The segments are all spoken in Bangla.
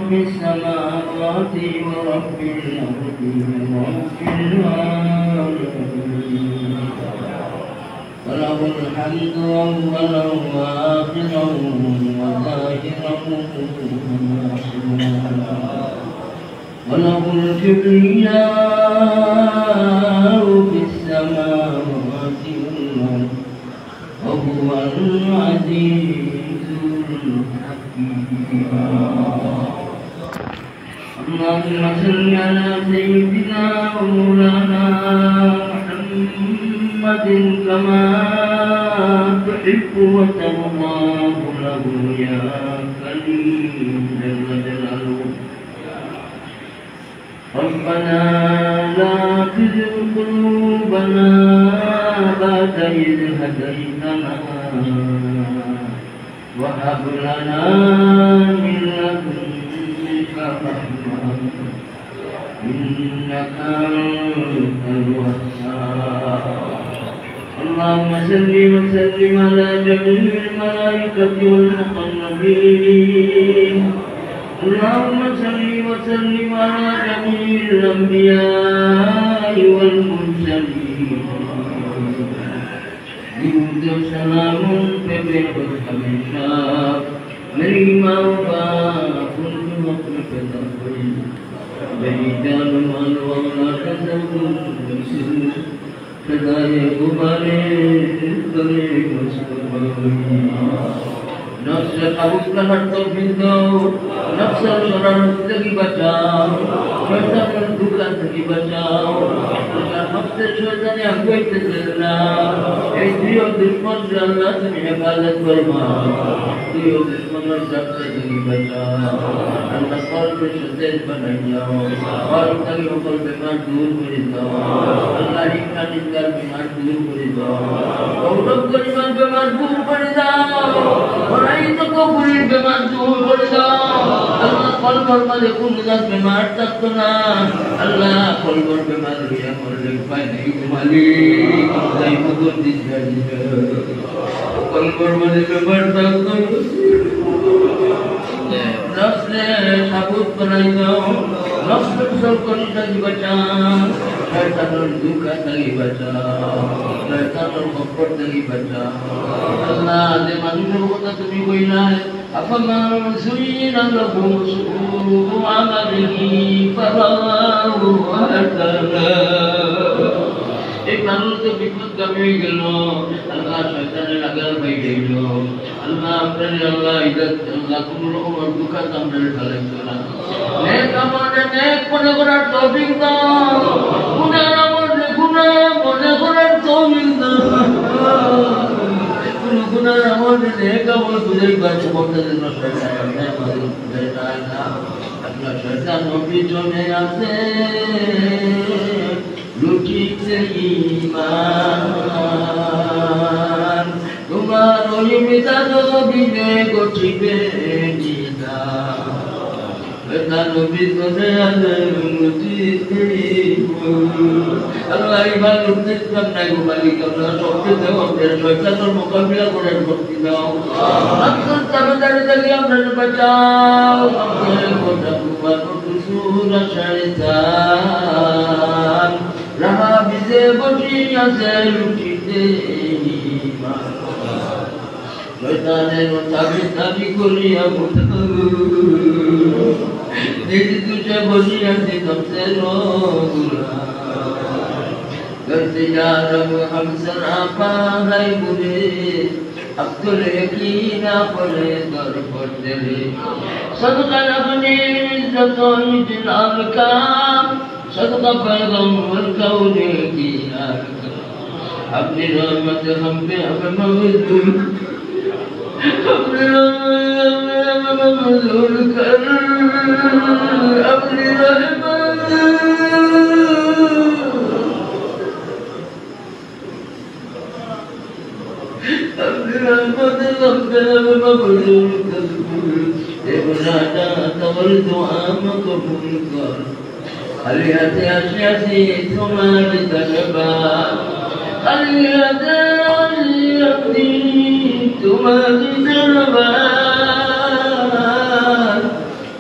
رب السماوات ورب الأرض ورب العالمين وله الحمد أولا وآخرا وظاهرا وباطنا وله الكبرياء في السماوات والأرض وهو العزيز الحكيم. اللهم صل على سيدنا ومولانا محمد كما تحب وترضاه له يا كريم جل جلاله. ربنا لا تزغ قلوبنا بعد إذ هديتنا وهب لنا من لدنك رحمة إنك أنت الوهاب. اللهم صل وسلم على جميع الملائكة والمقربين. اللهم صل وسلم على جميع الأنبياء والمرسلين. درود و سلام پہ بے خود ہمیشہ میری ماں باپ ان کے وقت پیدا ہوئی میری جان مال اولاد خدائے غبارے بڑے مصطفیٰ ہوئی. نفس قبول کرنا توفیق دو. نفس شرارت থেকে বাঁচাও. শয়তানের ধোঁকা থেকে বাঁচাও. আল্লাহ নফসের শয়তানে আগুয়াইতেছে না. এই প্রিয় দুশমন আল্লাহ তুমি হেফাজত ফরমাও. প্রিয় দুশমনের জাতে থেকে বাঁচাও. আল্লাহ কলবে সতেজ বানাই দাও. কলব থেকে সকল বেমার দূর করে দাও. আল্লাহ হিংসা নিন্দার বেমার দূর করে দাও. গৌরব গরিমার বেমার দূর করে দাও. কবুলের বেমার দূর করে দাও. আল্লাহ কলবর মাঝে কোন বেমার থাকতো না. আল্লাহ কলবর বেমার হইয়া মরলে উপায় নেই মালিক তাই মগর দিতে কলবর মাঝে বেমার থাকতো নফসে সাবুত বানাই দাও. নফসের সকল থেকে বাঁচাও. শয়তানের ধোঁকা থেকে বাঁচাও. শয়তানের খপ্পর থেকে বাঁচাও. আল্লাহ যে মানুষের কথা তুমি কইলাই আফামান সুইনা লাহু সুউ আমালিহি ফারাহু হাসানা. এই মানুষ তো বিপদগামী হয়ে গেল. আল্লাহ শয়তানের আগাল পাই গেল. আল্লাহ আপনার আল্লাহ ইজ্জত আল্লাহ কোন রকম দুঃখ আপনার ফেলাইতো না. নেক আমাদের নেক মনে করার তৌফিক দাও. গুনাহ আমাদের গুনাহ মনে করার তৌফিক দাও. গুনাহ আমাদের নেক আমল বুঝাই পারছে বলতে না শয়তান না মাঝে বুঝাই না. আল্লাহ শয়তান পিছনে আছে লুটিতে ঈমান. তোমার ওই মিজান দিনে গঠিবে নিদান. শয়তান পিছনে আছে লুটিতে ঈমান. আল্লাহ ইমান লুটতে নাই গো মালিক. আল্লাহ শক্তি দাও. আমাদের শয়তানের মোকাবিলা করার শক্তি দাও. আপনার তাবেদারি থেকে আপনার বাঁচাও. আপনার কথা তোমার সুরা শয়তান রাহা বিজে বসি আছে লুটিতে ঈমান. শয়তানের তাবেদারি করিয়া নিজ তুঝে বসি আছে তমসে রোগুলা. करते जा रब हम सरापा है बुरे अब तो यकीन पड़े दर पर तेरे. सदका अपने इज्जत और इजलाल का सदका पैगंबर कौने की यार का. अपनी रहमत हम पे हमें मंजूर अपनी रहमत मंजूर कर. अपनी रहमत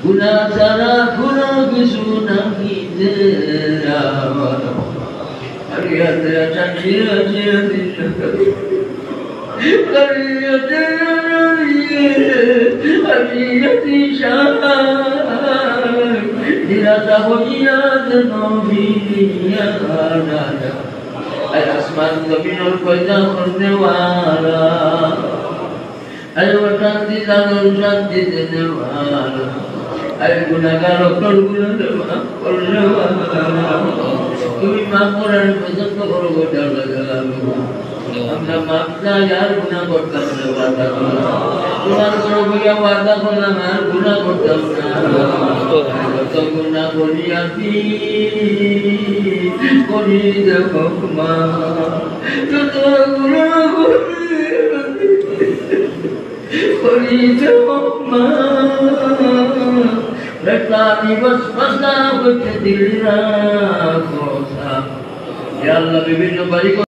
গুনাহ ছাড়া কোনো কিছু নাহি আমার হরিয়াতে হরিয়াতে নিরাশা হইয়া নবিয়া আসমান জমিনের পয়দা করতে ওয়ালা আরে শান্তি জানুন শান্তি দেনে ওয়ালা আরে গুনাহগার অকল গুনাহ করলে ওয়ালা তুমি মাফ করার পছন্দ করো গোটা লাগালাম আমরা মাফ না यार গুনাহ করতাম না ওয়াদা করলাম তোমার বড় ভাইয়া ওয়াদা করলাম আর গুনাহ করতাম না কত গুনাহ করিয়াছি করি দেব মা কত গুনাহ করি দেব মা रखनी बस बसा दिल रा या अल्लाह विभिन्न बारी